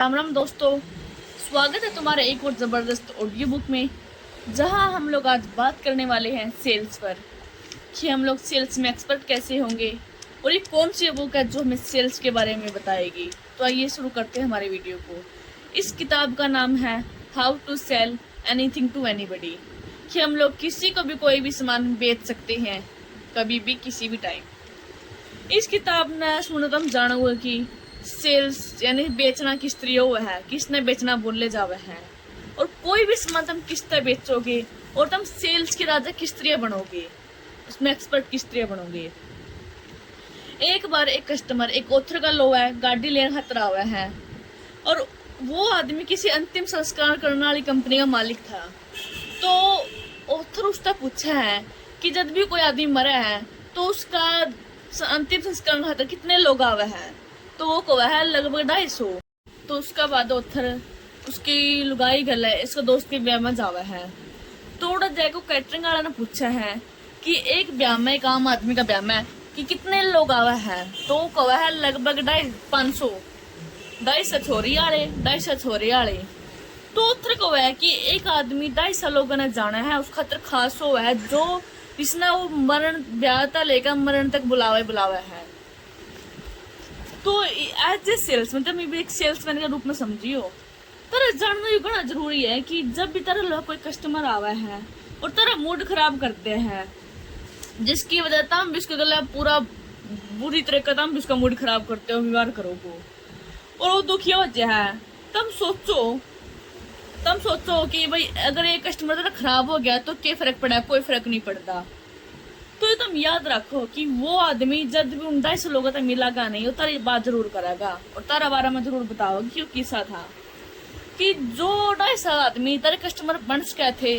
राम राम दोस्तों, स्वागत है तुम्हारे एक और ज़बरदस्त ऑडियो बुक में। जहां हम लोग आज बात करने वाले हैं सेल्स पर कि हम लोग सेल्स में एक्सपर्ट कैसे होंगे और ये कौन सी बुक है जो हमें सेल्स के बारे में बताएगी। तो आइए शुरू करते हैं हमारे वीडियो को। इस किताब का नाम है how to sell anything to anybody, कि हम लोग किसी को भी कोई भी सामान बेच सकते हैं कभी भी किसी भी टाइम। इस किताब ने सुनो तुम जानोगे कि सेल्स यानी बेचना किस तरह हुआ है, किसने बेचना बोले जावे है, और कोई भी सामान तुम किस तरह बेचोगे और तुम सेल्स के राजा किस तरह बनोगे, उसमें एक्सपर्ट किस तरह बनोगे। एक बार एक कस्टमर एक ऑथर का लो है गाड़ी लेने खातर आवा है, और वो आदमी किसी अंतिम संस्कार करने वाली कंपनी का मालिक था। तो ऑथर उसका पूछा है कि जब भी कोई आदमी मरा है तो उसका अंतिम संस्कार खातर कितने लोग आवे हैं। तो वो कहा है लगभग 250। तो उसका बाद ऑथर उसकी लुगाई गल है इसका दोस्त के ब्याह में जावा है। थोड़ा जाको कैटरिंग वाला ने पूछा है कि एक ब्याह में एक आम आदमी का ब्याह में कि कितने लोग आवा है। तो वो कहा है लगभग 500, 250 छोरी वाले 250 छोरे वाले। तो ऑथर को है कि एक आदमी 250 लोगों ने जाना है, उस खातर खास हो है जो जिसने वो मरण ब्याह तक लेकर मरण तक बुलावे है। तो एज ए सेल्समैन तुम भी एक सेल्समैन के रूप में समझियो, तेरा जानना ये बड़ा जरूरी है कि जब भी तेरा कोई कस्टमर आवा है और तेरा मूड खराब करते हैं, जिसकी वजह तुम भी उसके गला पूरा बुरी तरह का तुम भी उसका मूड खराब करते हो, व्यवहार करोगे और वो दुखी वजह है। तुम सोचो कि भाई अगर ये कस्टमर तेरा खराब हो गया तो क्या फर्क पड़ा, कोई फर्क नहीं पड़ता। तो ये तुम याद रखो कि वो आदमी जब भी उन 250 लोगों तक मिलागा नहीं, वो तारी बात जरूर करेगा और तारा बारे में जरूर बताओ कि किस्सा था कि जो 250 आदमी तारे कस्टमर बन सके थे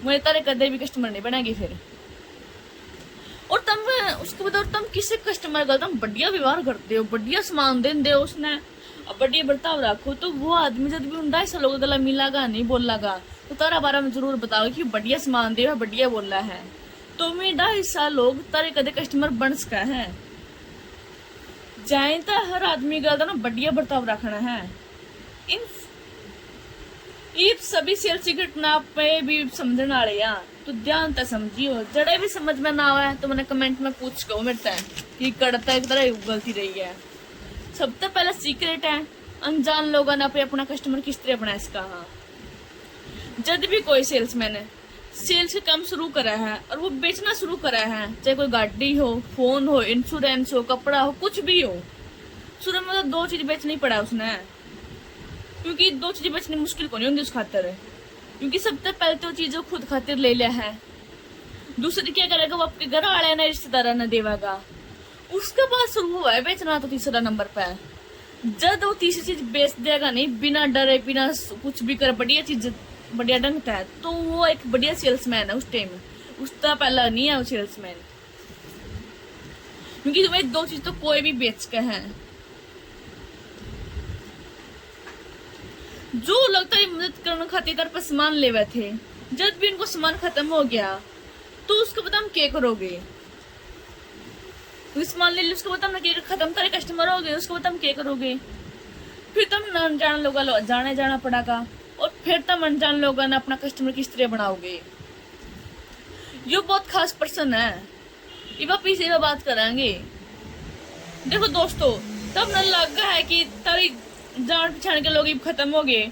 वो तारे कदे भी कस्टमर नहीं बनेगी फिर। और तुम उसके बाद तुम किसी कस्टमर का तुम बढ़िया व्यवहार करते हो, बढ़िया सामान देते हो उसने, और बढ़िया बर्ताव रखो, तो वो आदमी जब भी उन 250 लोगों गला मिलागा नहीं बोलागा तो तारा बारे में जरूर बताओ कि बढ़िया सामान दे, बढ़िया बोला है। तो मैं 250 लोग तारे कदे कस्टमर बन सका है। जाए तो हर आदमी का ना बढ़िया बर्ताव रखना है। इन सभी सेल्स की घटना पे भी समझने वाले हैं, तो ध्यान से समझियो। जड़े भी समझ में ना आवे तो मैंने कमेंट में पूछ कहो मेरे से कि करता एक तरह गलती रही है। सबसे पहला सीक्रेट है अनजान लोगों ने अपना कस्टमर किस तरह बनाया इसका। हाँ, जब भी कोई सेल्समैन है सेल्स का काम शुरू करा है और वो बेचना शुरू करा है, चाहे कोई गाड़ी हो, फोन हो, इंश्योरेंस हो, कपड़ा हो, कुछ भी हो, शुरू में तो 2 चीज बेचनी पड़ा उसने, क्योंकि 2 चीजें बेचनी मुश्किल को नहीं होती उस खातर, क्योंकि सबसे पहले तो चीजों खुद खातिर ले लिया है, दूसरी क्या करेगा वो आपके घर वाले ने रिश्तेदार ने देवागा, उसके बाद शुरू हुआ है बेचना। तो तीसरा नंबर पे जब वो तीसरी चीज बेच देगा नहीं बिना डरे बिना कुछ भी करे, बढ़िया चीज बढ़िया ढंग का है, तो वो एक बढ़िया सेल्समैन है उस टाइम। उसका पहला नहीं है वो सेल्समैन, क्योंकि तुम्हें 2 चीज तो कोई भी बेच के है। जो लगता है मदद करने खातिर तेरे पर सामान लेवे थे, जब भी इनको सामान खत्म हो गया तो उसको बता हम क्या करोगे। सामान ले ली उसको बता हम खत्म, तारे कस्टमर हो गए उसको बता हम क्या करोगे। फिर तुम अनजान लोग जाना पड़ेगा और फिर तुम अनजान लोगों ने अपना कस्टमर किस तरह बनाओगे। ये बहुत खास पर्सन है, ये वापिस ये बात करेंगे। देखो दोस्तों, तब न लगा है कि तारी जान पहचान के लोग खत्म हो गए,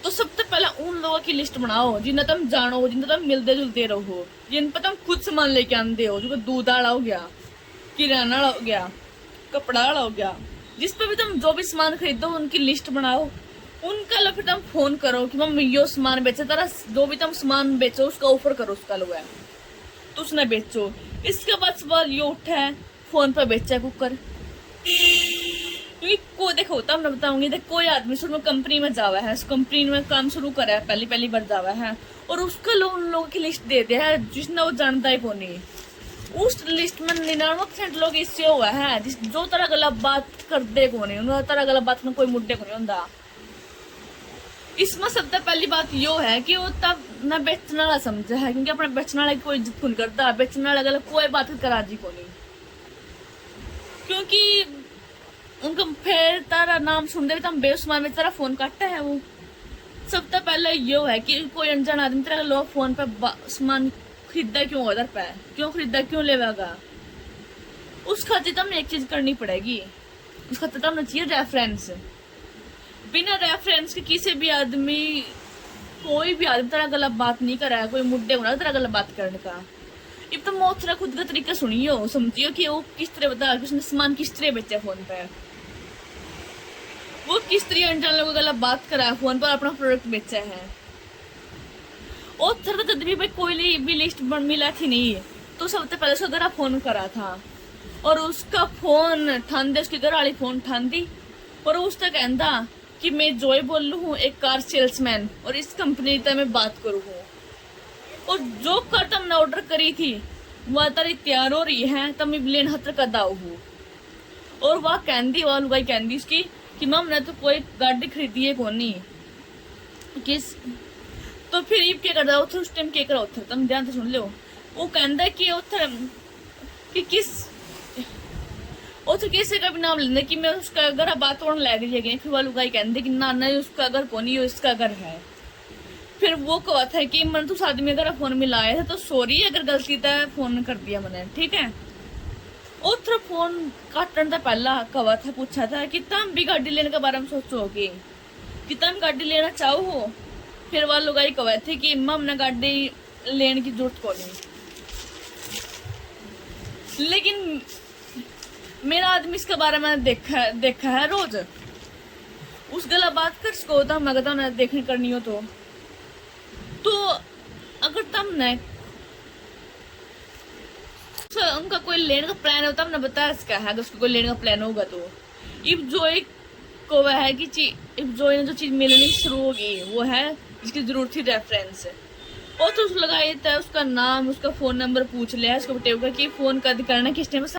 तो सबसे पहले उन लोगों की लिस्ट बनाओ जिन्हें तुम जानो, जिन्हें तुम मिलते जुलते रहो, जिन पर तुम खुद सामान लेके आते हो, जो दूध वाला हो गया, किराना वाला हो गया, कपड़ा वाला हो गया, जिस पर भी तुम जो भी सामान खरीदो उनकी लिस्ट बनाओ। उनका फिर तुम फोन करो कि मम्मी यो सामान बेचे, तारा जो भी तुम सामान बेचो उसका ऑफर करो, उसका लो है तो उसने बेचो। इसके बाद सवाल ये उठा है फोन पर बेचा कुकर, क्योंकि को देखो तब मैं बताऊंगी, देख कोई आदमी शुरू में कंपनी में जावा है, उस कंपनी में काम शुरू करा है, पहली बार जावा है, और उसका उन लोगों की लिस्ट दे दिया है जिसने वो जानता ही को नहीं। उस लिस्ट में 99% लोग इससे हुआ है जो तरह गलत बात करते को नहीं, उन्होंने तरह गलत बात में कोई मुद्दे को नहीं होता। इसमें सबसे पहली बात यो है कि वो तब न बेचने वाला समझा है, क्योंकि अपने बेचने वाले कोई इज्जत को नहीं करता, बेचने वाला कोई बात करा जी को नहीं, क्योंकि उनका फिर तारा नाम सुन दे तम बेसुमार में तेरा फोन काटता है वो। सब तो पहले यो है कि कोई अनजान आदमी तेरा लो फोन पे सामान खरीदा क्यों उधर पे, क्यों खरीदा, क्यों लेवागा। उस खातिर तुमने एक चीज करनी पड़ेगी, उस खातिर तुमने चाहिए रेफरेंस। बिना रेफरेंस के किसी भी आदमी, कोई भी आदमी तेरा गलत बात नहीं करा है, कोई मुद्दे होना तेरा गलत बात करने का। अब तो मौत तेरा खुद का तरीका सुनियो, समझियो कि वो किस तरह बता कि उसने सामान किस तरह बेचा फोन पे, वो किस तरह अनजान लोगों गलत बात करा है फोन पर, अपना प्रोडक्ट बेचा है। और थर जब भी भाई कोई भी लिस्ट मिला थी नहीं तो सबसे पहले उसका घर फोन करा था और उसका फोन ठान दे, उसके घर वाली फोन ठान दी और उसने कहता कि मैं जॉय बोल लू हूँ, एक कार सेल्समैन, और इस कंपनी से मैं बात करूँ हूँ। और जो कार तुमने ऑर्डर करी थी वह तारी तैयार हो रही है, तब मैं लेन हत्र का दाऊ हूँ। और वह कहती, वह लुगाई कहती उसकी कि मम ने तो कोई गाड़ी खरीदी है कौन नहीं किस, तो फिर ये क्या करता उस टाइम क्या करा उधर, तुम ध्यान से सुन लो। वो कहता कि उधर कि किस उधर किसी का भी नाम लेना कि मैं उसका घर बात और लग गई। फिर वो लुगाई कहते कि ना ना उसका घर कौन ही, इसका घर है। फिर वो कहा था कि मैंने तो आदमी अगर फोन मिलाया था तो सॉरी अगर गलती था फोन कर दिया मैंने, ठीक है। उधर फोन काटने का पहला कहा था, पूछा था कि तुम भी गाड़ी लेने के बारे में सोचोगे कि तुम गाड़ी लेना चाहो हो। फिर वह लोग कहा थे कि मम ने गाड़ी लेने की जरूरत को नहीं, लेकिन मेरा आदमी इसके बारे में देखा है रोज, उस गलत बात कर सको तो मैं कहता हूँ देखने करनी हो तो अगर तुमने उनका कोई लेने का प्लान होता हमने बताया इसका है, अगर उसको कोई लेने का प्लान होगा तो इब जो एक को वह है कि इब जो ने जो चीज मिलनी शुरू होगी वो है इसकी जरूरत थी रेफरेंस। और तो उस लगाया था उसका नाम, उसका फोन नंबर पूछ लिया, उसको बताऊंगा कि फोन कद करना किस टाइम